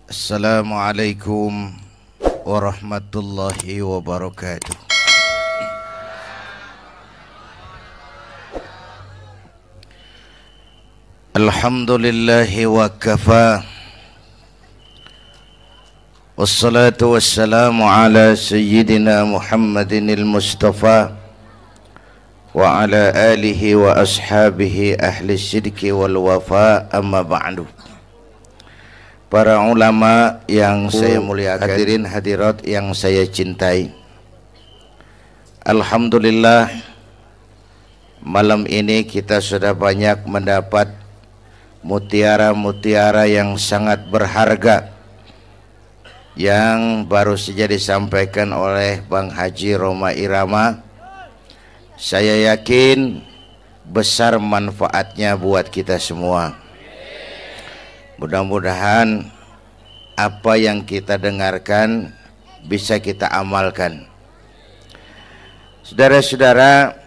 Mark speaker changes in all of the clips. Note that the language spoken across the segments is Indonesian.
Speaker 1: Assalamualaikum warahmatullahi wabarakatuh. Alhamdulillahi wa kafa. Wassalatu wassalamu ala sayyidina Muhammadinil Mustafa wa ala alihi wa ashabihi ahli sidqi wal wafa, amma ba'du. Para ulama yang saya muliakan, hadirin hadirat yang saya cintai, alhamdulillah malam ini kita sudah banyak mendapat mutiara-mutiara yang sangat berharga yang baru saja disampaikan oleh Bang Haji Roma Irama. Saya yakin besar manfaatnya buat kita semua. Mudah-mudahan apa yang kita dengarkan bisa kita amalkan. Saudara-saudara,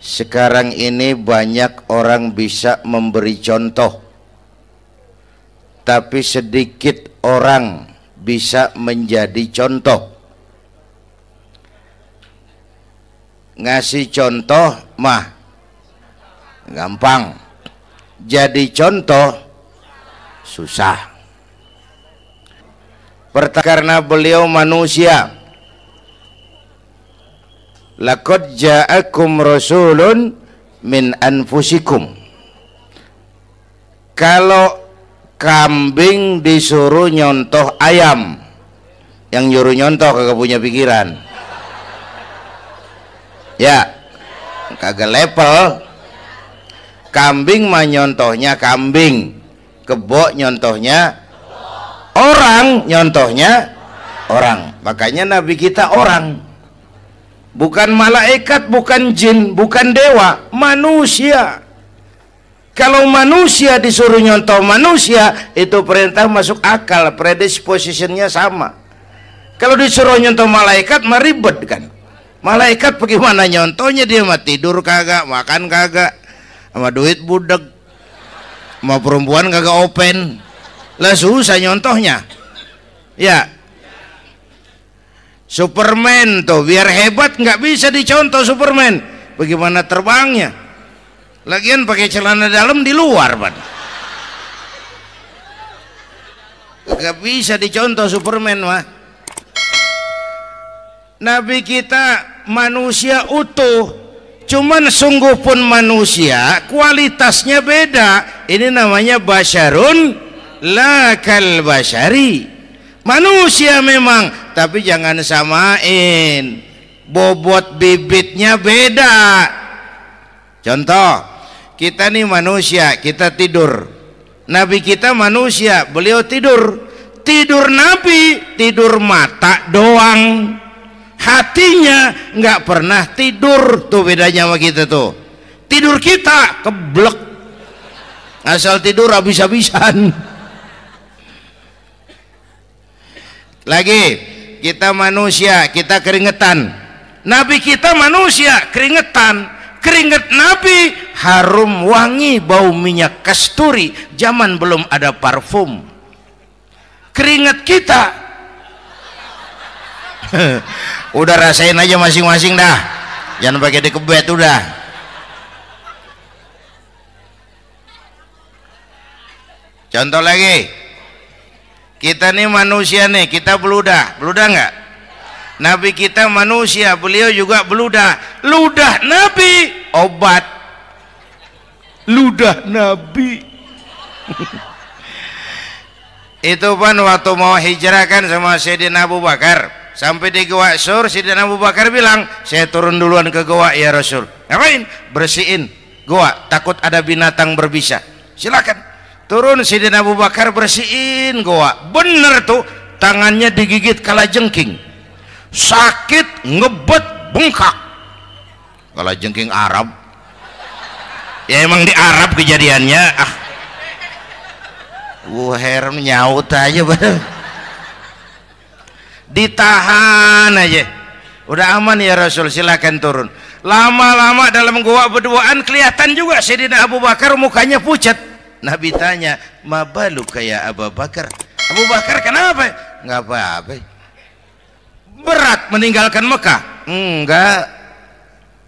Speaker 1: sekarang ini banyak orang bisa memberi contoh, tapi sedikit orang bisa menjadi contoh. Ngasih contoh mah gampang, jadi contoh susah. Karena beliau manusia. Laqad ja'akum rasulun min anfusikum. Kalau kambing disuruh nyontoh ayam, yang nyuruh nyontoh kagak punya pikiran. Ya, kagak level. Kambing mah nyontohnya kambing, kebo nyontohnya orang, nyontohnya orang. Makanya Nabi kita orang, bukan malaikat, bukan jin, bukan dewa, manusia. Kalau manusia disuruh nyontoh manusia, itu perintah masuk akal, predispositionnya sama. Kalau disuruh nyontoh malaikat mah ribet kan. Malaikat bagaimana nyontohnya, dia mah tidur kagak, makan kagak, sama duit budeg, sama perempuan kagak open, lah susah nyontohnya. Ya, Superman tuh biar hebat nggak bisa dicontoh Superman, bagaimana terbangnya, lagian pakai celana dalam di luar ban, nggak bisa dicontoh Superman mah. Nabi kita manusia utuh, cuman sungguh pun manusia, kualitasnya beda. Ini namanya basyarun la kal basyari. Manusia memang, tapi jangan samain, bobot bibitnya beda. Contoh, kita nih manusia, kita tidur. Nabi kita manusia, beliau tidur. Tidur Nabi, tidur mata doang, hatinya nggak pernah tidur. Tuh bedanya sama kita tuh. Tidur kita keblek, asal tidur habis-habisan. Lagi kita manusia, kita keringetan. Nabi kita manusia, keringetan. Keringet Nabi harum wangi, bau minyak kasturi, zaman belum ada parfum. Keringet kita udah rasain aja masing-masing dah, jangan pakai dikebet udah. Contoh lagi, kita nih manusia nih, kita beludah nggak? Nabi kita manusia, beliau juga beludah. Ludah Nabi obat, ludah Nabi itu kan waktu mau hijrah kan sama Sayyidina Abu Bakar, sampai di Gua Sur, Sayyidina Abu Bakar bilang, saya turun duluan ke gua ya Rasul. Ngapain? Bersihin gua, takut ada binatang berbisa. Silakan turun. Sayyidina Abu Bakar bersihin gua, bener tuh, tangannya digigit kalajengking, sakit, ngebet, bengkak. Kalajengking Arab ya, emang di Arab kejadiannya. Herem nyaut aja bener. Ditahan aja, udah aman ya Rasul, silakan turun. Lama-lama dalam gua berduaan kelihatan juga Sayyidina Abu Bakar mukanya pucat. Nabi tanya, ma baluka ya Abu Bakar? Abu Bakar kenapa? Nggak apa-apa. Berat meninggalkan Mekah? Enggak.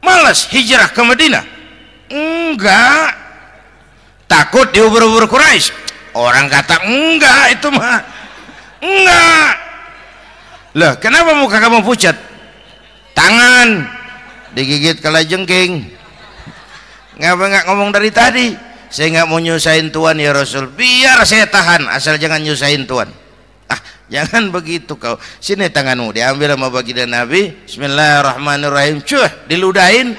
Speaker 1: Malas hijrah ke Madinah? Enggak. Takut diubur-ubur Quraisy? Orang kata enggak, itu mah enggak. Loh, kenapa muka kamu pucat? Tangan digigit kalajengking. Ngapa nggak ngomong dari tadi? Saya nggak mau nyusahin Tuhan ya Rasul. Biar saya tahan, asal jangan nyusahin Tuhan. Ah, jangan begitu kau. Sini tanganmu, diambil sama baginda Nabi. Bismillahirrahmanirrahim. Cuh, diludahin,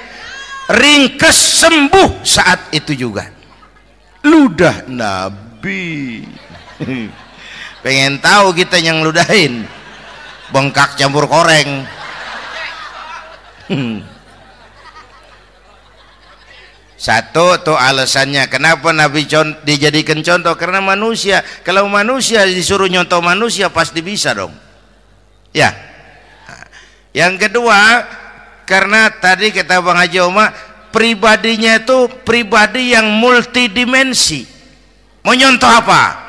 Speaker 1: ringkes, sembuh saat itu juga. Ludah Nabi. Pengen tahu kita yang ludahin, bengkak campur koreng. Satu tuh alasannya kenapa Nabi dijadikan contoh, karena manusia. Kalau manusia disuruh nyontoh manusia pasti bisa dong ya. Yang kedua, karena tadi kata Bang Haji Oma, pribadinya itu pribadi yang multidimensi. Mau nyontoh apa?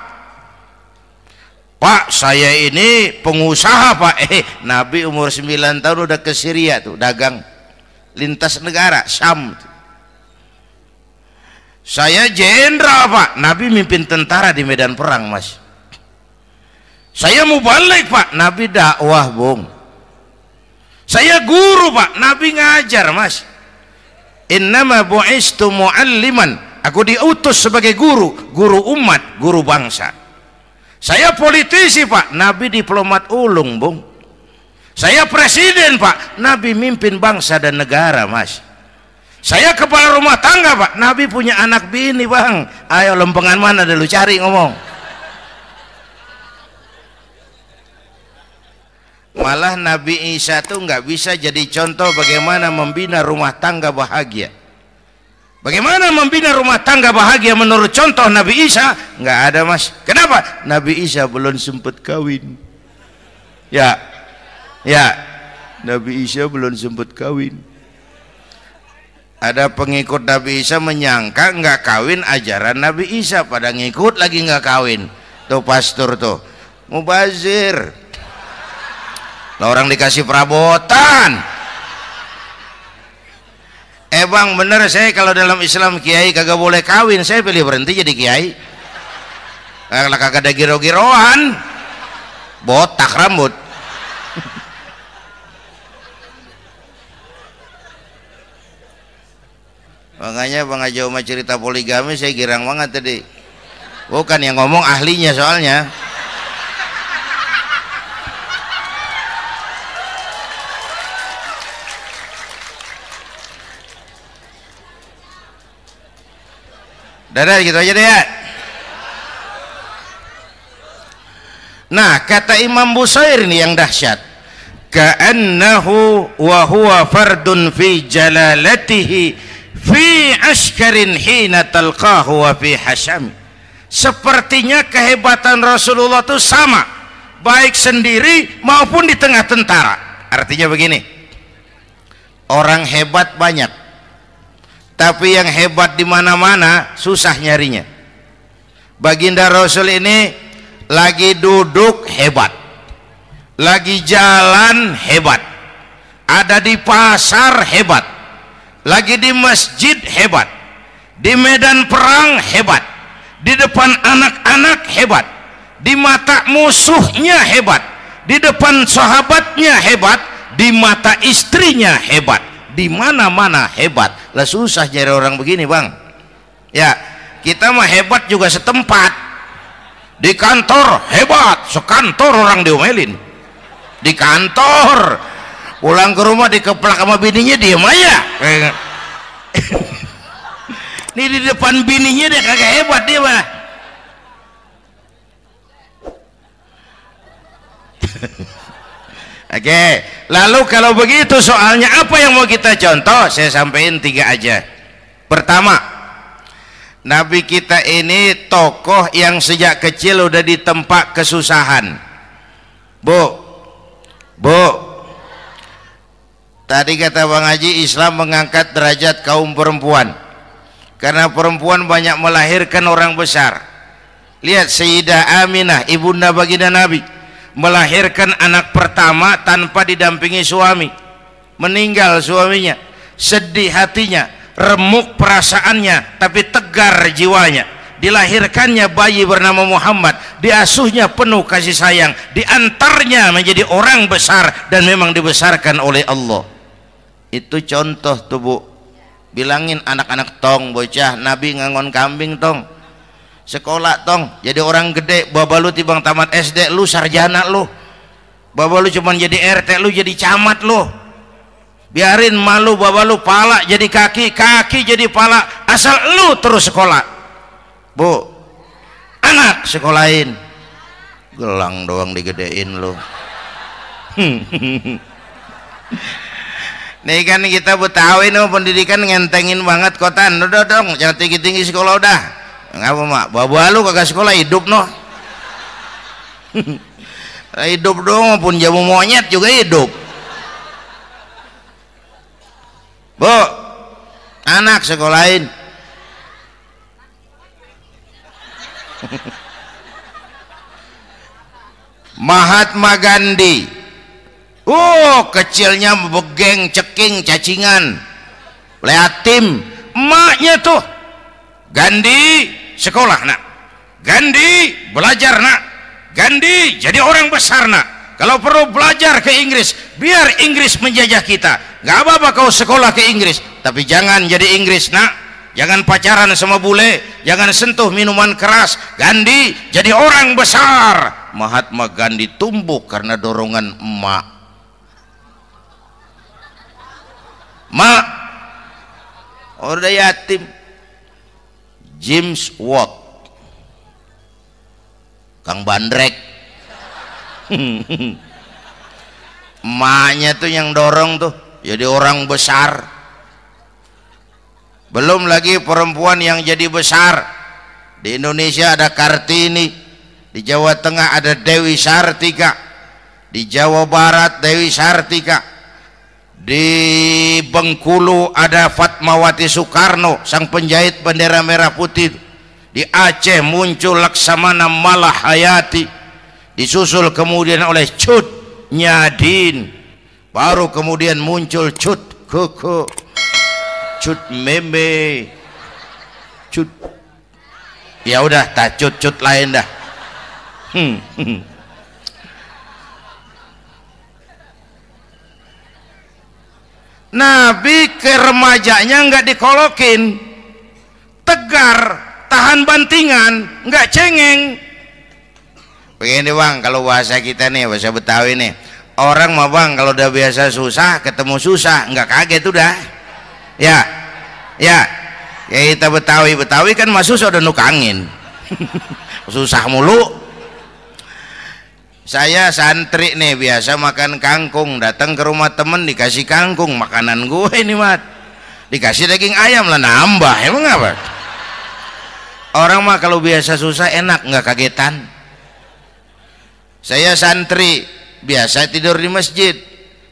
Speaker 1: Pak, saya ini pengusaha Pak. Nabi umur 9 tahun udah ke Syria tuh, dagang lintas negara Syam. Saya jenderal Pak. Nabi mimpin tentara di medan perang Mas. Saya mau balik Pak. Nabi dakwah Bung. Saya guru Pak. Nabi ngajar Mas. Innama bu'istu mu'alliman. Aku diutus sebagai guru, guru umat, guru bangsa. Saya politisi Pak. Nabi diplomat ulung Bung. Saya presiden Pak. Nabi mimpin bangsa dan negara Mas. Saya kepala rumah tangga Pak. Nabi punya anak bini Bang. Ayo lempengan mana dulu cari ngomong. Malah Nabi Isa tuh nggak bisa jadi contoh bagaimana membina rumah tangga bahagia. Bagaimana membina rumah tangga bahagia menurut contoh Nabi Isa? Nggak ada Mas. Kenapa? Nabi Isa belum sempat kawin. Ya, Nabi Isa belum sempat kawin. Ada pengikut Nabi Isa menyangka nggak kawin ajaran Nabi Isa, pada ngikut lagi nggak kawin. Tuh pastor tuh mubazir. Lah orang dikasih perabotan. Bang bener, saya kalau dalam Islam kiai kagak boleh kawin, saya pilih berhenti jadi kiai. Kalau kagak ada giro-giroan, botak rambut. Makanya Bang Haji Oma cerita poligami saya girang banget tadi. Bukan yang ngomong ahlinya soalnya. Dadah gitu aja deh ya. Nah, kata Imam Busair ini yang dahsyat. Ka'annahu wa huwa fardun fi jalalatihi fi askarin hina talqahu wa fi hasham. Sepertinya kehebatan Rasulullah itu sama, baik sendiri maupun di tengah tentara. Artinya begini, orang hebat banyak, tapi yang hebat di mana-mana susah nyarinya. Baginda Rasul ini lagi duduk hebat, lagi jalan hebat, ada di pasar hebat, lagi di masjid hebat, di medan perang hebat, di depan anak-anak hebat, di mata musuhnya hebat, di depan sahabatnya hebat, di mata istrinya hebat, di mana-mana hebat. Lah susah nyari orang begini Bang. Ya, kita mah hebat juga setempat. Di kantor hebat, sekantor orang diomelin. Di kantor, pulang ke rumah dikeplak sama bininya diem aja. Ini di depan bininya dia kagak hebat dia mah. Oke, lalu kalau begitu soalnya apa yang mau kita contoh? Saya sampaikan 3 aja. Pertama, Nabi kita ini tokoh yang sejak kecil udah ditempa kesusahan. Bu, tadi kata Bang Haji, Islam mengangkat derajat kaum perempuan. karena perempuan banyak melahirkan orang besar. Lihat Sayyidah Aminah, ibunda baginda Nabi, melahirkan anak pertama tanpa didampingi suami. Meninggal suaminya, sedih hatinya, remuk perasaannya, tapi tegar jiwanya. Dilahirkannya bayi bernama Muhammad, diasuhnya penuh kasih sayang, diantarnya menjadi orang besar dan memang dibesarkan oleh Allah. Itu contoh tuh Bu. Bilangin anak-anak tong, bocah Nabi ngangon kambing tong, sekolah tong, jadi orang gede. Baba lu tibang tamat SD lu sarjana lu, baba lu cuman jadi RT lu jadi camat lu. Biarin malu baba lu, pala jadi kaki, kaki jadi pala, asal lu terus sekolah. Bu, anak sekolahin, gelang doang digedein lu. Nih kan kita Betawi nih pendidikan ngentengin banget kotan. Udah dong, jangan tinggi-tinggi sekolah udah. Ngapa mak? Baba lu kagak sekolah hidup noh. Hidup dong, pun jamu monyet juga hidup. Bu, anak sekolahin. Mahatma Gandhi, kecilnya begeng, ceking, cacingan, leatim. Emaknya tuh, Gandhi sekolah nak, Gandhi belajar nak, Gandhi jadi orang besar nak. Kalau perlu belajar ke Inggris, biar Inggris menjajah kita. Gak apa-apa kau sekolah ke Inggris, tapi jangan jadi Inggris nak. Jangan pacaran sama bule, jangan sentuh minuman keras. Gandhi jadi orang besar. Mahatma Gandhi tumbuh karena dorongan emak. Mak, udah yatim. James Watt, Kang Bandrek. Emaknya tuh yang dorong tuh jadi orang besar. Belum lagi perempuan yang jadi besar. Di Indonesia ada Kartini, di Jawa Tengah ada Dewi Sartika, di Jawa Barat Dewi Sartika, di Bengkulu ada Fatmawati Soekarno, sang penjahit bendera merah putih. Di Aceh muncul Laksamana Malahayati, disusul kemudian oleh Cut Nyadin, baru kemudian muncul Cut Koko, Cut Meme, Cut, ya udah tak cut lain dah. Nabi ke remajanya nggak dikolokin, tegar, tahan bantingan, nggak cengeng. Begini bang, kalau bahasa kita nih, bahasa Betawi nih, orang mah bang kalau udah biasa susah ketemu susah nggak kaget udah. Ya kita Betawi kan masuk udah nukangin. Susah mulu. Saya santri nih biasa makan kangkung, datang ke rumah temen dikasih kangkung, makanan gue ini mat, dikasih daging ayam lah nambah. Emang apa? Orang mah kalau biasa susah enak, nggak kagetan. Saya santri biasa tidur di masjid,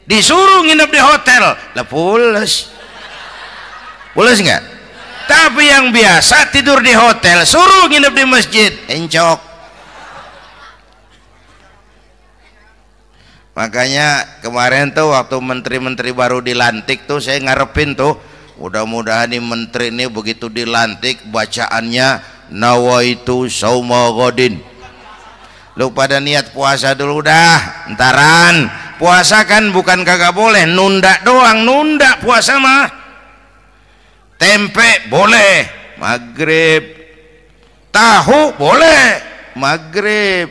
Speaker 1: disuruh nginep di hotel lah pules nggak? Tapi yang biasa tidur di hotel suruh nginep di masjid encok. Makanya kemarin tuh waktu menteri-menteri baru dilantik tuh saya ngarepin tuh, mudah-mudahan nih menteri ini begitu dilantik bacaannya nawaitu sauma godin. Lu pada niat puasa dulu dah, entaran. Puasa kan bukan kagak boleh, nunda doang, nunda puasa mah. Tempe boleh maghrib, tahu boleh maghrib,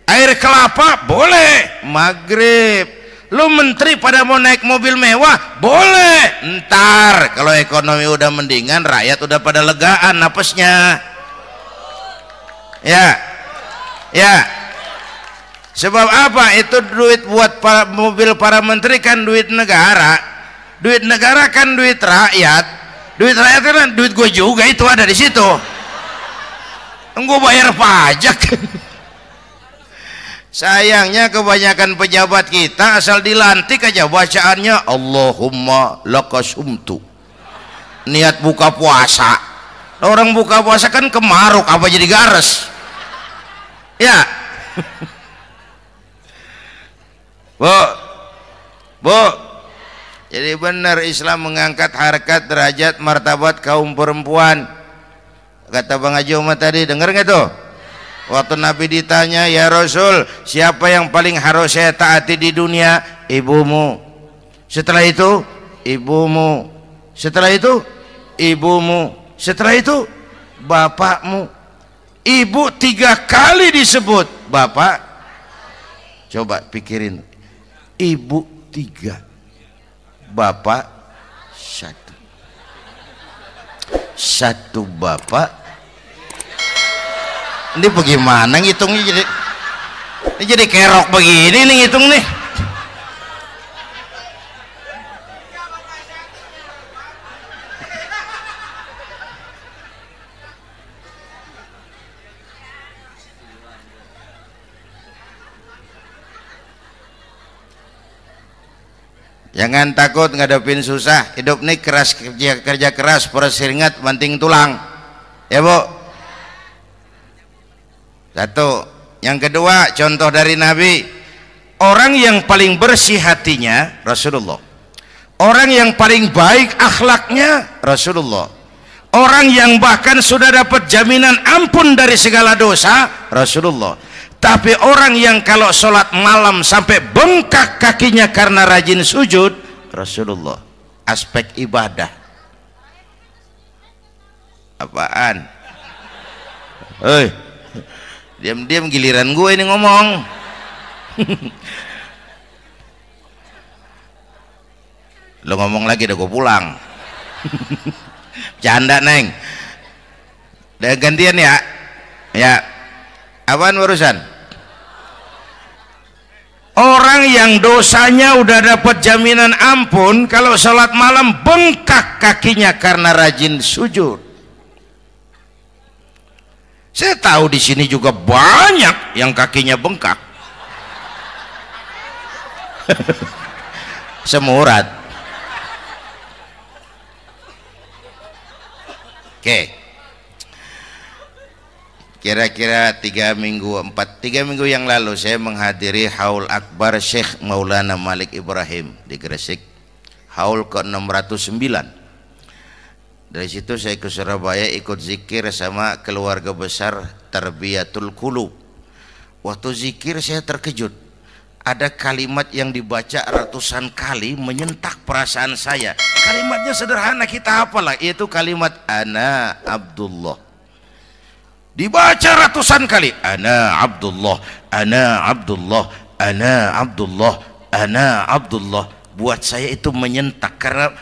Speaker 1: air kelapa boleh maghrib. Lu menteri pada mau naik mobil mewah boleh, ntar kalau ekonomi udah mendingan, rakyat udah pada legaan napasnya. Ya sebab apa? Itu duit buat mobil para menteri kan duit negara. Duit negara kan duit rakyat. Duit rakyat kan duit gue juga, itu ada di situ. Gue bayar pajak. Sayangnya kebanyakan pejabat kita asal dilantik aja bacaannya Allahumma lakasumtu, niat buka puasa. Orang buka puasa kan kemaruk, apa jadi gares? Ya. Bu, jadi benar Islam mengangkat harkat, derajat, martabat kaum perempuan. Kata Bang Haji Umar tadi, dengar nggak tuh? Waktu Nabi ditanya, ya Rasul, siapa yang paling harus saya taati di dunia? Ibumu. Setelah itu, ibumu. Setelah itu, ibumu. Setelah itu, bapakmu. Ibu 3 kali disebut, bapak. Coba pikirin, ibu 3, bapak 1. 1 bapak. Ini bagaimana ngitungnya, ini jadi kerok begini nih ngitung nih. Jangan takut ngadepin susah. Hidup nih keras, kerja keras, peras keringat, banting tulang. Ya Bu. 1. Yang kedua, contoh dari Nabi. Orang yang paling bersih hatinya Rasulullah. Orang yang paling baik akhlaknya Rasulullah. Orang yang bahkan sudah dapat jaminan ampun dari segala dosa Rasulullah. Tapi orang yang kalau sholat malam sampai bengkak kakinya karena rajin sujud Rasulullah. Aspek ibadah. Apaan? Hei, diam-diam giliran gue ini ngomong. Lo ngomong lagi udah gue pulang. Canda neng. Udah gantian ya. Ya. Apaan urusan? Orang yang dosanya udah dapat jaminan ampun, kalau sholat malam bengkak kakinya karena rajin sujud. Saya tahu di sini juga banyak yang kakinya bengkak. Semurat. Oke. Kira-kira 3 minggu yang lalu saya menghadiri haul akbar Syekh Maulana Malik Ibrahim di Gresik, haul ke-609. Dari situ saya ke Surabaya ikut zikir sama keluarga besar Tarbiyatul Qulub. Waktu zikir saya terkejut, ada kalimat yang dibaca ratusan kali menyentak perasaan saya. Kalimatnya sederhana, kita hafalah, yaitu kalimat Ana Abdullah. Dibaca ratusan kali, Ana Abdullah, Ana Abdullah, Ana Abdullah, Ana Abdullah. Buat saya itu menyentak karena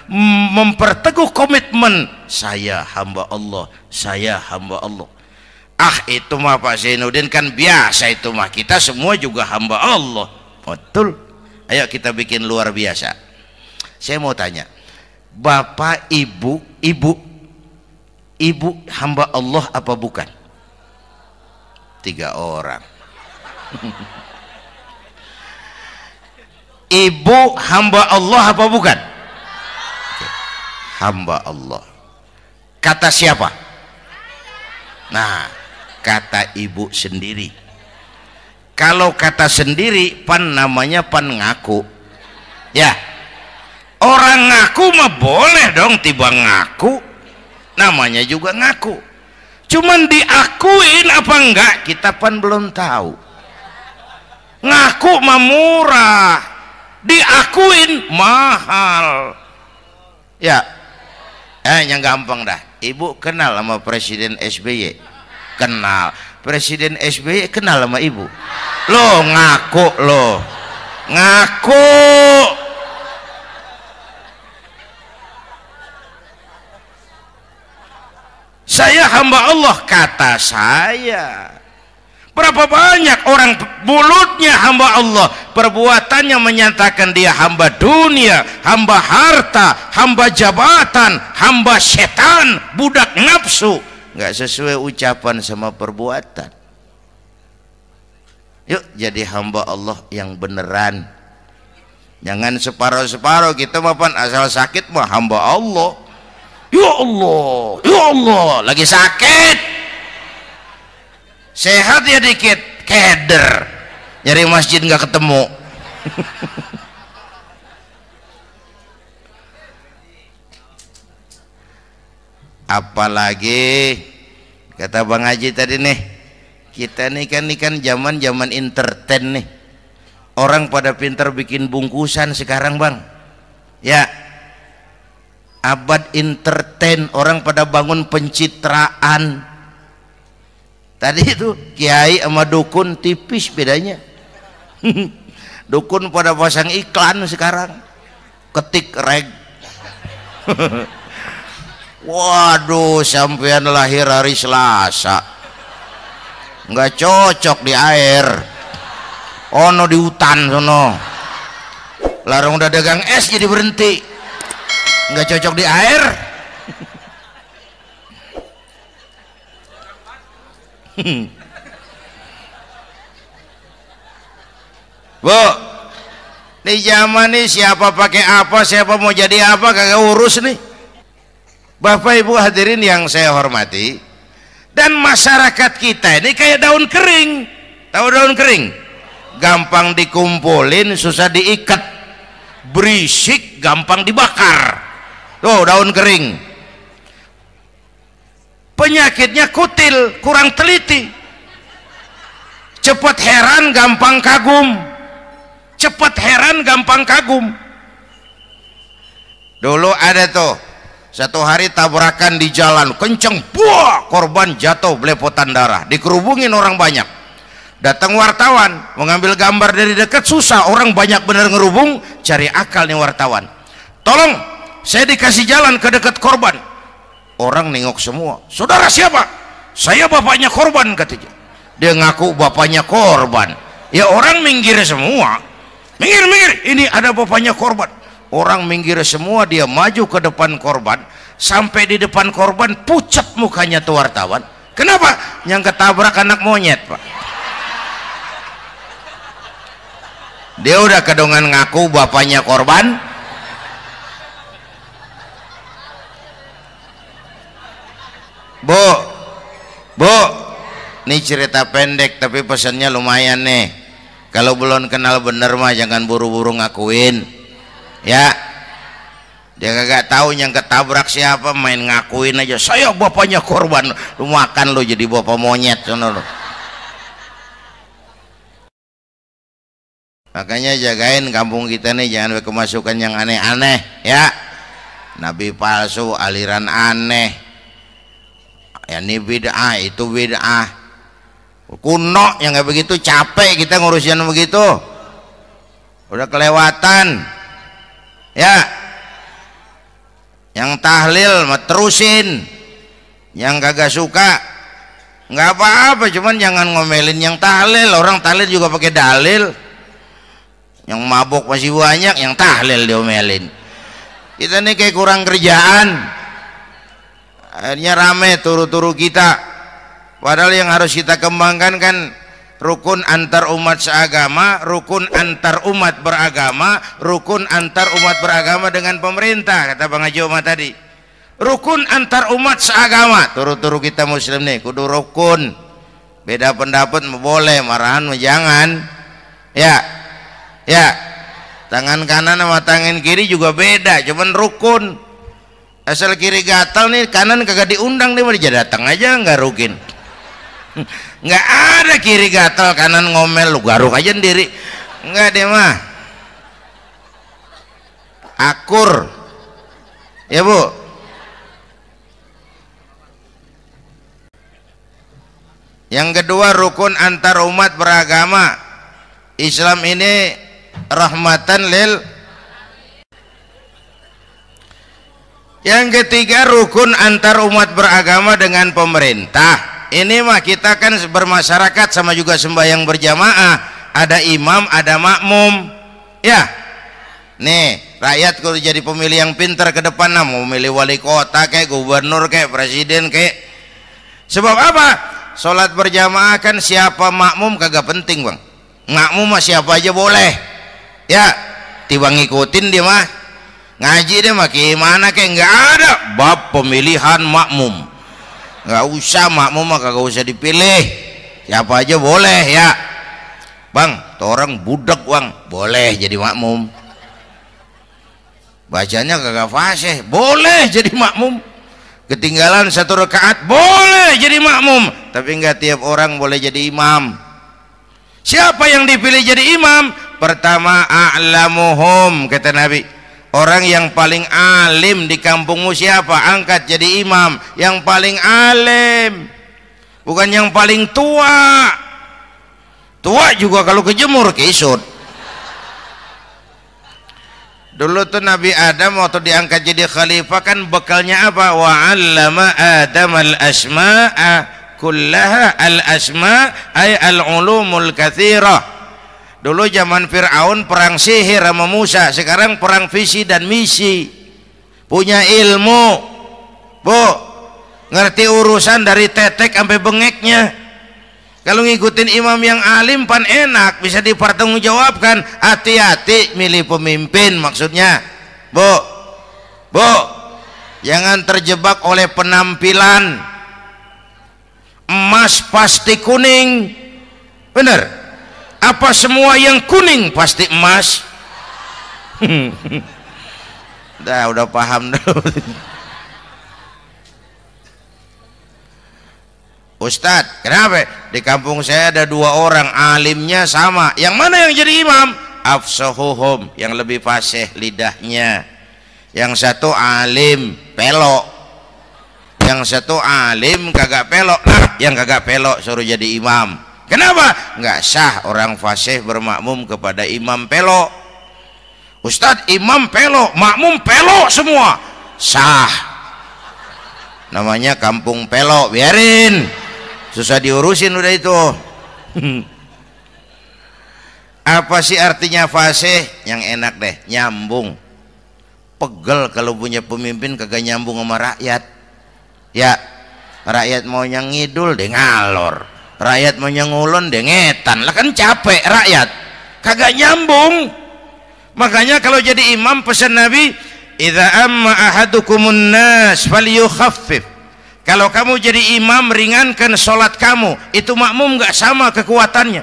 Speaker 1: memperteguh komitmen, saya hamba Allah, saya hamba Allah. Ah, itu mah Pak Zainuddin kan biasa, itu mah kita semua juga hamba Allah. Betul. Ayo kita bikin luar biasa. Saya mau tanya, Bapak, Ibu hamba Allah apa bukan? 3 orang. Ibu hamba Allah apa bukan? Hamba Allah. Kata siapa? Nah, kata ibu sendiri. Kalau kata sendiri, pan namanya pan ngaku. Ya, orang ngaku mah boleh dong, tiba ngaku, namanya juga ngaku. Cuman diakuin apa enggak, kita pan belum tahu. Ngaku mah murah, diakuin mahal. Ya, yang gampang dah. Ibu kenal sama Presiden SBY? Kenal. Presiden SBY kenal sama ibu? Lo ngaku, lo ngaku. Saya hamba Allah, kata saya. Berapa banyak orang mulutnya hamba Allah, perbuatannya menyatakan dia hamba dunia, hamba harta, hamba jabatan, hamba setan, budak nafsu. Nggak sesuai ucapan sama perbuatan. Yuk jadi hamba Allah yang beneran. Jangan separuh-separuh, kita mapan asal sakit mah hamba Allah. Ya Allah, lagi sakit, sehat ya dikit, keder, nyari masjid nggak ketemu. Apalagi kata Bang Haji tadi nih, kita nih kan zaman entertain nih, orang pada pintar bikin bungkusan sekarang Bang, ya abad entertain, orang pada bangun pencitraan. Tadi itu kiai sama dukun tipis bedanya. Dukun pada pasang iklan sekarang, ketik reg. Waduh, sampean lahir hari Selasa, nggak cocok di air, ono di hutan sono, larang udah dagang es jadi berhenti, nggak cocok di air. Bu, di zaman nih siapa pakai apa, siapa mau jadi apa kagak urus nih. Bapak Ibu hadirin yang saya hormati, dan masyarakat kita ini kayak daun kering. Tahu daun kering? Gampang dikumpulin, susah diikat, berisik, gampang dibakar. Tuh daun kering. Penyakitnya kutil, kurang teliti, cepat heran, gampang kagum. Cepat heran, gampang kagum. Dulu ada tuh satu hari tabrakan di jalan kenceng, buah, korban jatuh belepotan darah, dikerubungin orang banyak. Datang wartawan mengambil gambar dari dekat, susah, orang banyak bener ngerubung. Cari akal nih wartawan, tolong saya dikasih jalan ke dekat korban. Orang nengok semua, saudara siapa? Saya bapaknya korban, katanya. Dia ngaku bapaknya korban. Ya orang minggir semua, minggir, ini ada bapaknya korban. Orang minggir semua, dia maju ke depan korban. Sampai di depan korban, pucat mukanya tuh wartawan. Kenapa? Yang ketabrak anak monyet, Pak. Dia udah kedongan ngaku bapaknya korban. Bu, ini cerita pendek tapi pesannya lumayan nih. Kalau belum kenal bener mah jangan buru-buru ngakuin. Ya, dia kagak tahu yang ketabrak siapa, main ngakuin aja saya bapaknya korban. Lu makan lu jadi bapak monyet sono lu. Makanya jagain kampung kita nih, jangan kemasukan yang aneh-aneh ya. Nabi palsu, aliran aneh, ya ini bid'ah, itu bid'ah kuno yang kayak begitu. Capek kita ngurusin begitu, udah kelewatan ya. Yang tahlil mah terusin, yang kagak suka nggak apa-apa, cuman jangan ngomelin yang tahlil. Orang tahlil juga pakai dalil. Yang mabok masih banyak, yang tahlil diomelin. Kita nih kayak kurang kerjaan, akhirnya rame turu-turu kita. Padahal yang harus kita kembangkan kan rukun antar umat seagama, rukun antar umat beragama, rukun antar umat beragama dengan pemerintah, kata Bang Haji Omar tadi. Rukun antar umat seagama, turu-turu kita muslim nih kudu rukun. Beda pendapat boleh, marahan jangan. Ya, tangan kanan sama tangan kiri juga beda, cuman rukun. Asal kiri gatal nih, kanan kagak diundang, dia mau datang aja nggak rukin. Nggak ada kiri gatal kanan ngomel, lu garuk aja sendiri, nggak deh mah. Akur ya Bu. Yang kedua rukun antar umat beragama. Islam ini rahmatan lil. Yang ketiga rukun antar umat beragama dengan pemerintah. Ini mah kita kan bermasyarakat sama juga sembahyang berjamaah, ada imam ada makmum ya. Nih rakyat kalau jadi pemilih yang pintar ke depan, nah, mau milih wali kota kayak gubernur kayak presiden kayak. Sebab apa? Sholat berjamaah kan siapa makmum kagak penting Bang. Makmum mah siapa aja boleh ya, tiba ngikutin dia mah. ngaji deh mah gimana kayak nggak ada bab pemilihan makmum, nggak usah makmum mah kagak usah dipilih, siapa aja boleh ya bang, tuh orang budak bang boleh jadi makmum, bacanya kagak fasih boleh jadi makmum, ketinggalan satu rakaat boleh jadi makmum, tapi nggak tiap orang boleh jadi imam. Siapa yang dipilih jadi imam? Pertama a'lamuhum, kata Nabi, orang yang paling alim di kampungmu siapa? Angkat jadi imam. Yang paling alim, bukan yang paling tua. Tua juga kalau kejemur kisut. Dulu tuh Nabi Adam waktu diangkat jadi khalifah kan bekalnya apa? Wa 'allama Adam al-asma'a kullaha, al-asma' ay al-ulumul katsirah. Dulu zaman Fir'aun perang sihir sama Musa, sekarang perang visi dan misi. Punya ilmu, Bu, ngerti urusan dari tetek sampai bengeknya. Kalau ngikutin imam yang alim pan enak, bisa dipertanggungjawabkan. Hati-hati milih pemimpin maksudnya, Bu. Jangan terjebak oleh penampilan. Emas pasti kuning, bener? Apa semua yang kuning pasti emas? Udah paham dulu. Ustadz, kenapa? Di kampung saya ada 2 orang alimnya sama. Yang mana yang jadi imam? Afsahuhum, yang lebih fasih lidahnya. Yang satu alim pelok, yang satu alim kagak pelok. Nah, yang kagak pelok suruh jadi imam. Kenapa? Nggak sah orang fasih bermakmum kepada imam pelok. Ustadz, imam pelok, makmum pelok semua. Sah. Namanya kampung pelok, biarin. Susah diurusin udah itu. Apa sih artinya fasih? Yang enak deh, nyambung. Pegel kalau punya pemimpin kagak nyambung sama rakyat. Ya, rakyat mau yang ngidul deh ngalor, rakyat mau yang ngulon deh ngetan, lah kan capek rakyat, kagak nyambung. Makanya kalau jadi imam pesan Nabi, idza amma ahadukumun nas falyukhaffif. Kalau kamu jadi imam ringankan sholat kamu, itu makmum nggak sama kekuatannya.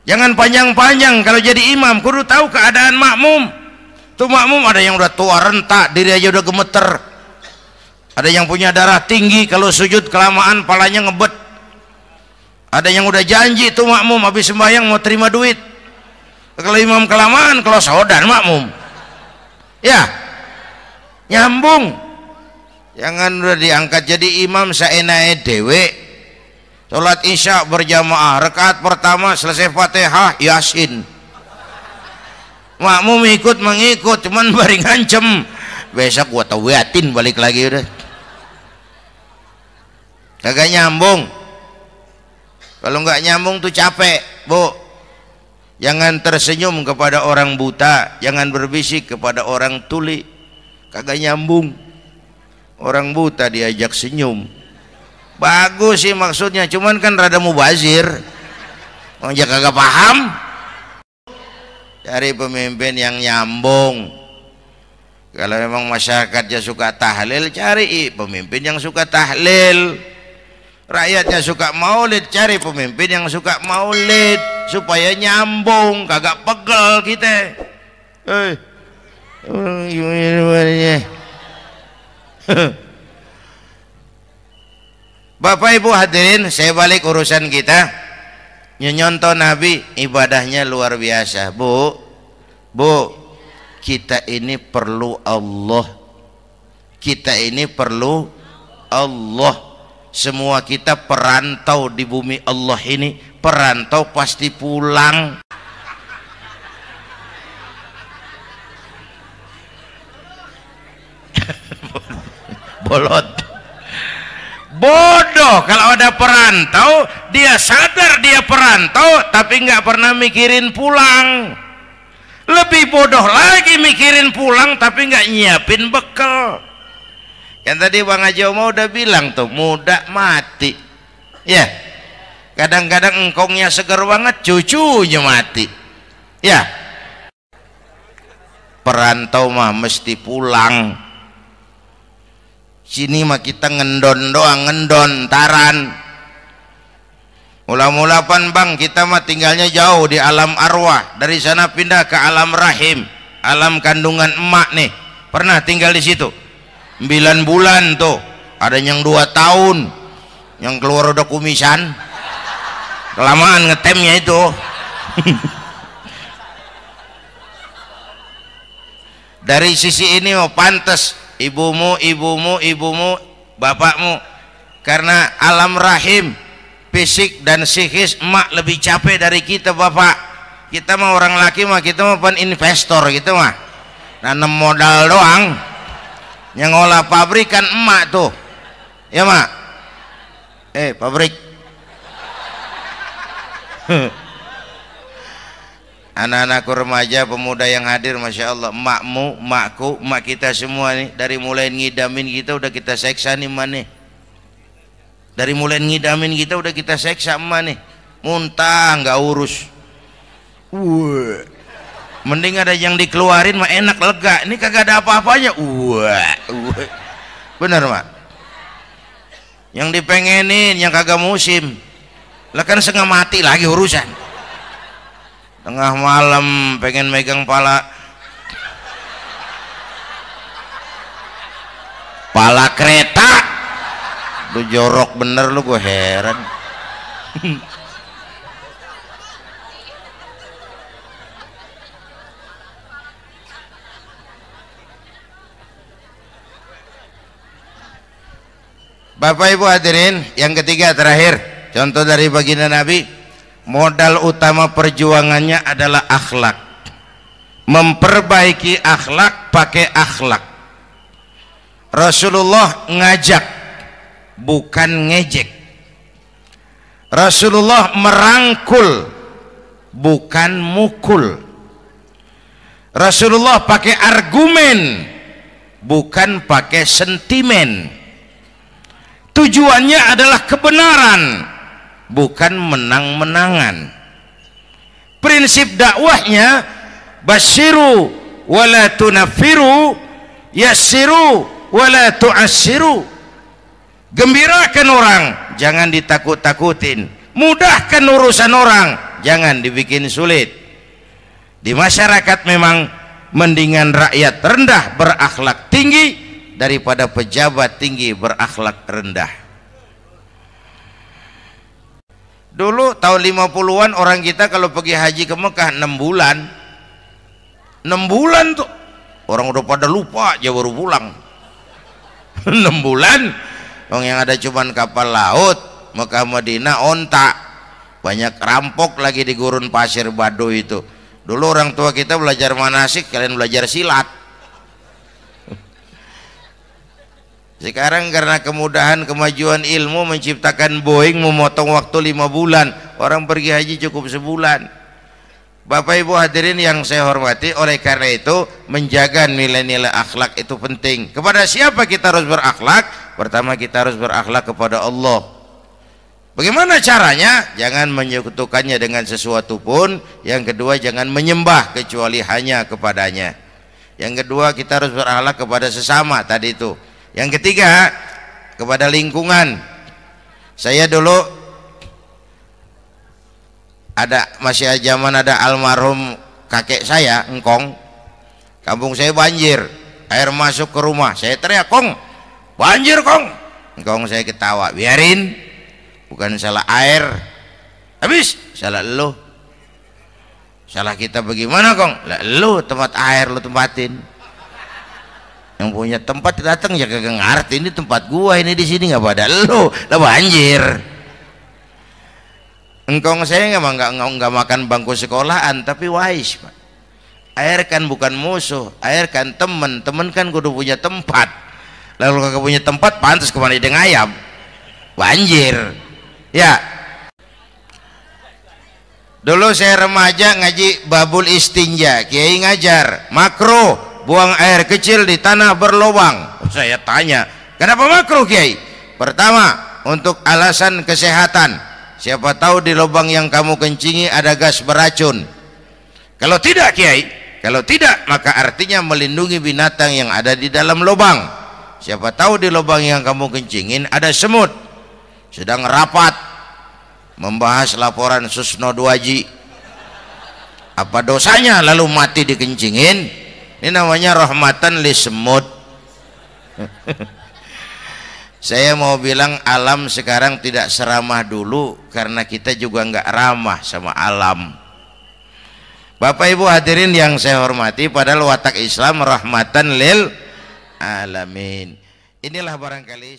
Speaker 1: Jangan panjang-panjang kalau jadi imam, kudu tahu keadaan makmum. Tuh makmum ada yang udah tua renta, diri aja udah gemeter. Ada yang punya darah tinggi, kalau sujud kelamaan palanya ngebet. Ada yang udah janji tuh makmum habis sembahyang mau terima duit. Kalau imam kelamaan, kalau saudan makmum. Ya, nyambung. Jangan udah diangkat jadi imam saenake dhewe. Salat Isya berjamaah, rakaat pertama selesai Fatihah Yasin. Makmum ikut mengikut, cuman bari ngancem. Besok gua tawiatin balik lagi udah. Kagak nyambung. Kalau nggak nyambung tuh capek, Bu. Jangan tersenyum kepada orang buta, jangan berbisik kepada orang tuli. Kagak nyambung. Orang buta diajak senyum, bagus sih maksudnya, cuman kan rada mubazir. Orang kagak paham. Cari pemimpin yang nyambung. Kalau memang masyarakatnya suka tahlil, cari pemimpin yang suka tahlil. Rakyatnya suka maulid, cari pemimpin yang suka maulid, supaya nyambung, kagak pegel kita. Bapak Ibu hadirin, saya balik urusan kita. Nyontoh Nabi ibadahnya luar biasa. Bu, kita ini perlu Allah. Kita ini perlu Allah. Semua kita perantau di bumi Allah ini. Perantau pasti pulang. Bolot. Bodoh kalau ada perantau, dia sadar dia perantau tapi nggak pernah mikirin pulang. Lebih bodoh lagi mikirin pulang tapi nggak nyiapin bekal. Yang tadi Bang Haji Omah udah bilang tuh, muda mati. Ya, kadang-kadang engkongnya seger banget, cucunya mati. Ya, perantau mah mesti pulang. Sini mah kita ngendon doang, ngendon taran. Mula-mula pan bang, kita mah tinggalnya jauh di alam arwah, dari sana pindah ke alam rahim, alam kandungan emak nih. Pernah tinggal di situ 9 bulan tuh, ada yang 2 tahun, yang keluar udah kumisan, kelamaan ngetemnya itu. Dari sisi ini mau pantas ibumu, bapakmu, karena alam rahim fisik dan psikis emak lebih capek dari kita bapak. Kita mah orang laki mah, kita mah pen investor gitu mah, nanam modal doang. Yang ngolah pabrik kan emak tuh, ya mak. Pabrik. Anak-anakku remaja, pemuda yang hadir, masya Allah, emakmu, emakku, emak kita semua nih, dari mulai ngidamin kita udah kita seksa nih mana. Dari mulai ngidamin kita udah kita seksa emak nih, muntah nggak urus. Mending ada yang dikeluarin mah enak, lega. Ini kagak ada apa-apanya. Bener mak. Yang dipengenin yang kagak musim, lah kan setengah mati lagi urusan. Tengah malam pengen megang pala kereta, lu jorok bener lu, gue heran. Bapak Ibu hadirin, yang ketiga terakhir, contoh dari baginda Nabi, modal utama perjuangannya adalah akhlak. Memperbaiki akhlak, pakai akhlak. Rasulullah ngajak, bukan ngejek. Rasulullah merangkul, bukan mukul. Rasulullah pakai argumen, bukan pakai sentimen. Tujuannya adalah kebenaran, bukan menang-menangan. Prinsip dakwahnya basyiru wala tunaffiru, yassiru wala tu'assiru. Gembirakan orang, jangan ditakut-takutin. Mudahkan urusan orang, jangan dibikin sulit. Di masyarakat memang mendingan rakyat rendah berakhlak tinggi daripada pejabat tinggi berakhlak rendah. Dulu tahun 50-an orang kita kalau pergi haji ke Mekah 6 bulan. 6 bulan tuh orang udah pada lupa aja baru pulang. 6 bulan orang yang ada cuman kapal laut, Mekah Madinah onta, banyak rampok lagi di gurun pasir Baduy itu. Dulu orang tua kita belajar manasik, kalian belajar silat. Sekarang karena kemudahan kemajuan ilmu menciptakan Boeing memotong waktu 5 bulan, orang pergi haji cukup sebulan. Bapak Ibu hadirin yang saya hormati, oleh karena itu menjaga nilai-nilai akhlak itu penting. Kepada siapa kita harus berakhlak? Pertama, kita harus berakhlak kepada Allah. Bagaimana caranya? Jangan menyekutukannya dengan sesuatu pun. Yang kedua, jangan menyembah kecuali hanya kepadanya. Yang kedua, kita harus berakhlak kepada sesama tadi itu. Yang ketiga, kepada lingkungan. Saya dulu masih zaman ada almarhum kakek saya, engkong. Kampung saya banjir, air masuk ke rumah. Saya teriak, "Kong, banjir Kong." Engkong saya ketawa, "Biarin, bukan salah air." Habis, salah lo. Salah kita bagaimana Kong? Lah lo tempat air lo tempatin. Yang punya tempat datang ya kagak ngerti, ini tempat gua, ini di sini nggak pada lo, lah banjir. Engkong saya nggak makan bangku sekolahan, tapi wise Pak. Air kan bukan musuh, air kan temen kan kudu punya tempat. Lalu kagak punya tempat, pantas kemana dia ngayap, banjir. Ya, dulu saya remaja ngaji babul istinja, kiai ngajar makro, buang air kecil di tanah berlubang. Saya tanya, kenapa makruh Kiai? Pertama, untuk alasan kesehatan. Siapa tahu di lubang yang kamu kencingi ada gas beracun. Kalau tidak Kiai, Kalau tidak, maka artinya melindungi binatang yang ada di dalam lubang. Siapa tahu di lubang yang kamu kencingin ada semut sedang rapat membahas laporan Susno Duaji. Apa dosanya lalu mati dikencingin? Ini namanya rahmatan li semut. Saya mau bilang alam sekarang tidak seramah dulu karena kita juga nggak ramah sama alam. Bapak Ibu hadirin yang saya hormati, padahal watak Islam rahmatan lil alamin. Inilah barangkali